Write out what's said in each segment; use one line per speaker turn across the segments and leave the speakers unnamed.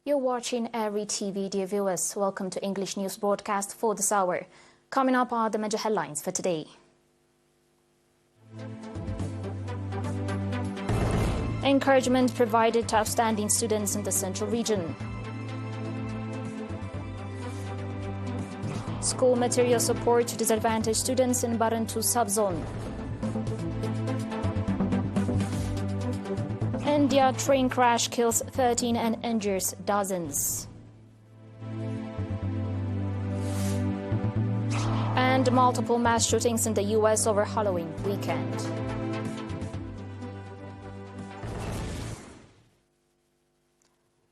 You're watching ERi-TV, dear viewers. Welcome to English News Broadcast for this hour. Coming up are the major headlines for today. Encouragement provided to outstanding students in the Central Region. School material support to disadvantaged students in Barantu subzone. India train crash kills 13 and injures dozens. And multiple mass shootings in the U.S. over Halloween weekend.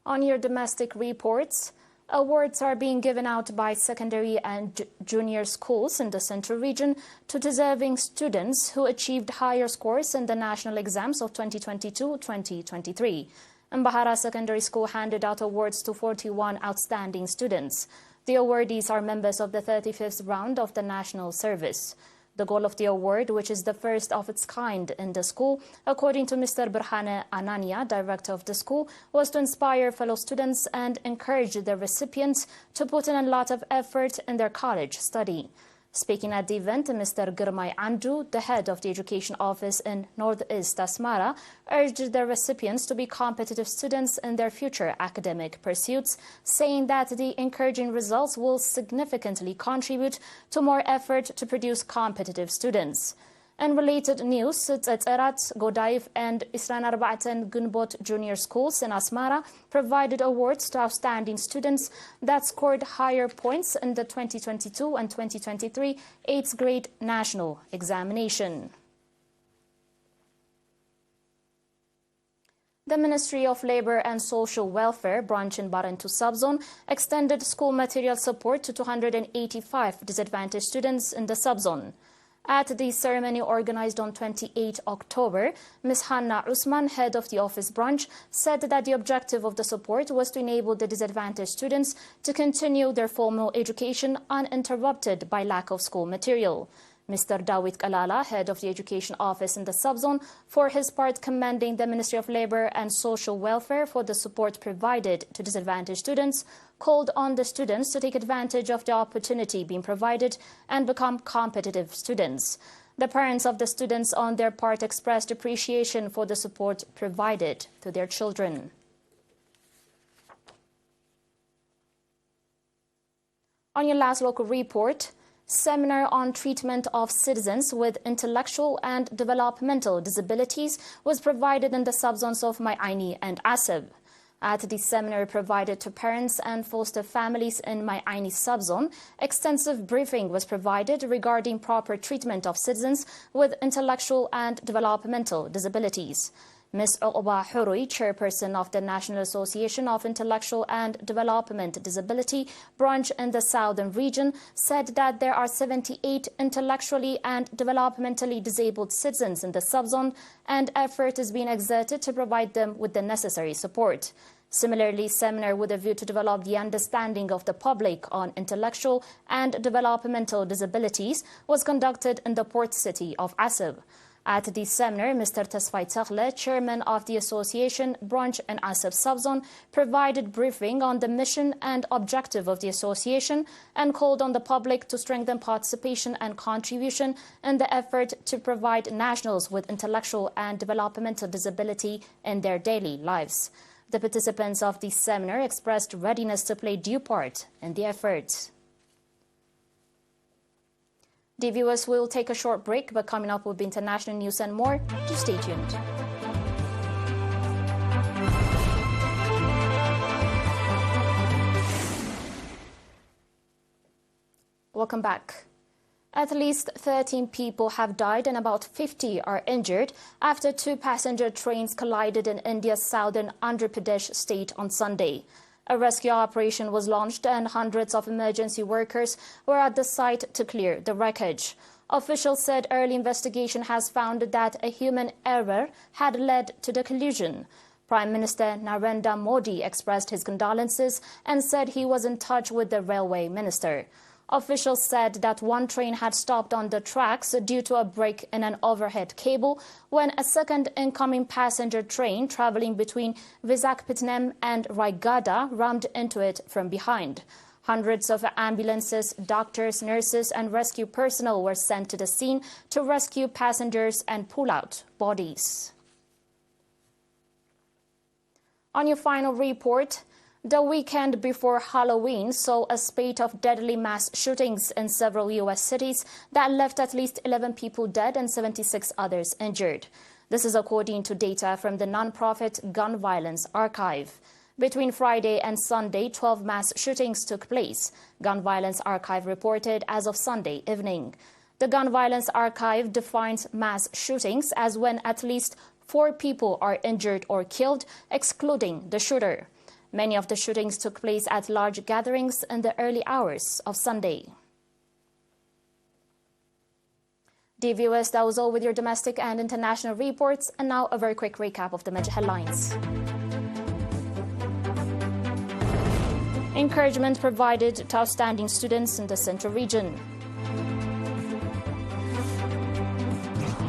On your domestic reports, awards are being given out by secondary and junior schools in the Central Region to deserving students who achieved higher scores in the national exams of 2022-2023. Mbahara Secondary School handed out awards to 41 outstanding students. The awardees are members of the 35th round of the national service. The goal of the award, which is the first of its kind in the school, according to Mr. Burhane Anania, director of the school, was to inspire fellow students and encourage the recipients to put in a lot of effort in their college study. Speaking at the event, Mr. Girmay Andrew, the head of the education office in Northeast Asmara, urged the recipients to be competitive students in their future academic pursuits, saying that the encouraging results will significantly contribute to more effort to produce competitive students. In related news, Erat, Godaif and Isran Arba'atan Gunbot junior schools in Asmara provided awards to outstanding students that scored higher points in the 2022 and 2023 8th grade national examination. The Ministry of Labour and Social Welfare branch in Barantu subzone extended school material support to 285 disadvantaged students in the subzone. At the ceremony organized on 28 October, Ms. Hanna Usman, head of the office branch, said that the objective of the support was to enable the disadvantaged students to continue their formal education uninterrupted by lack of school material. Mr. Dawit Kalala, head of the education office in the subzone, for his part commending the Ministry of Labour and Social Welfare for the support provided to disadvantaged students, called on the students to take advantage of the opportunity being provided and become competitive students. The parents of the students on their part expressed appreciation for the support provided to their children. On your last local report, seminar on treatment of citizens with intellectual and developmental disabilities was provided in the subzones of Mai'aini and Asab. At the seminar provided to parents and foster families in Mai'aini subzone, extensive briefing was provided regarding proper treatment of citizens with intellectual and developmental disabilities. Ms. Uqba Hurui, chairperson of the National Association of Intellectual and Development Disability branch in the Southern Region, said that there are 78 intellectually and developmentally disabled citizens in the subzone, and effort is being exerted to provide them with the necessary support. Similarly, seminar with a view to develop the understanding of the public on intellectual and developmental disabilities was conducted in the port city of Asab. At the seminar, Mr. Tasfai Takhle, chairman of the association branch in Asab subzone, provided briefing on the mission and objective of the association and called on the public to strengthen participation and contribution in the effort to provide nationals with intellectual and developmental disability in their daily lives. The participants of the seminar expressed readiness to play due part in the effort. Dear viewers, we'll take a short break, but coming up will be international news and more. Just stay tuned. Welcome back. At least 13 people have died and about 50 are injured after two passenger trains collided in India's southern Andhra Pradesh state on Sunday. A rescue operation was launched and hundreds of emergency workers were at the site to clear the wreckage. Officials said early investigation has found that a human error had led to the collision. Prime Minister Narendra Modi expressed his condolences and said he was in touch with the railway minister. Officials said that one train had stopped on the tracks due to a break in an overhead cable when a second incoming passenger train traveling between Visakhapatnam and Raigada rammed into it from behind. Hundreds of ambulances, doctors, nurses and rescue personnel were sent to the scene to rescue passengers and pull out bodies. On your final report, the weekend before Halloween saw a spate of deadly mass shootings in several U.S. cities that left at least 11 people dead and 76 others injured. This is according to data from the nonprofit Gun Violence Archive. Between Friday and Sunday, 12 mass shootings took place, Gun Violence Archive reported as of Sunday evening. The Gun Violence Archive defines mass shootings as when at least 4 people are injured or killed, excluding the shooter. Many of the shootings took place at large gatherings in the early hours of Sunday. Dear viewers, that was all with your domestic and international reports. And now a very quick recap of the major headlines. Encouragement provided to outstanding students in the Central Region.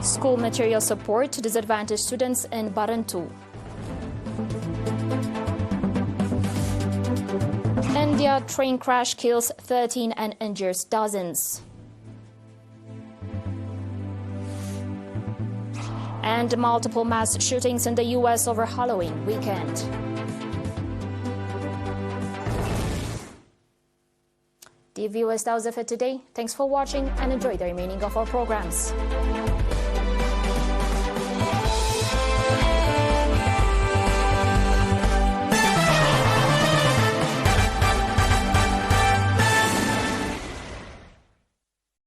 School material support to disadvantaged students in Barantu. India train crash kills 13 and injures dozens. And multiple mass shootings in the U.S. over Halloween weekend. Dear viewers, that was it for today. Thanks for watching and enjoy the remaining of our programs.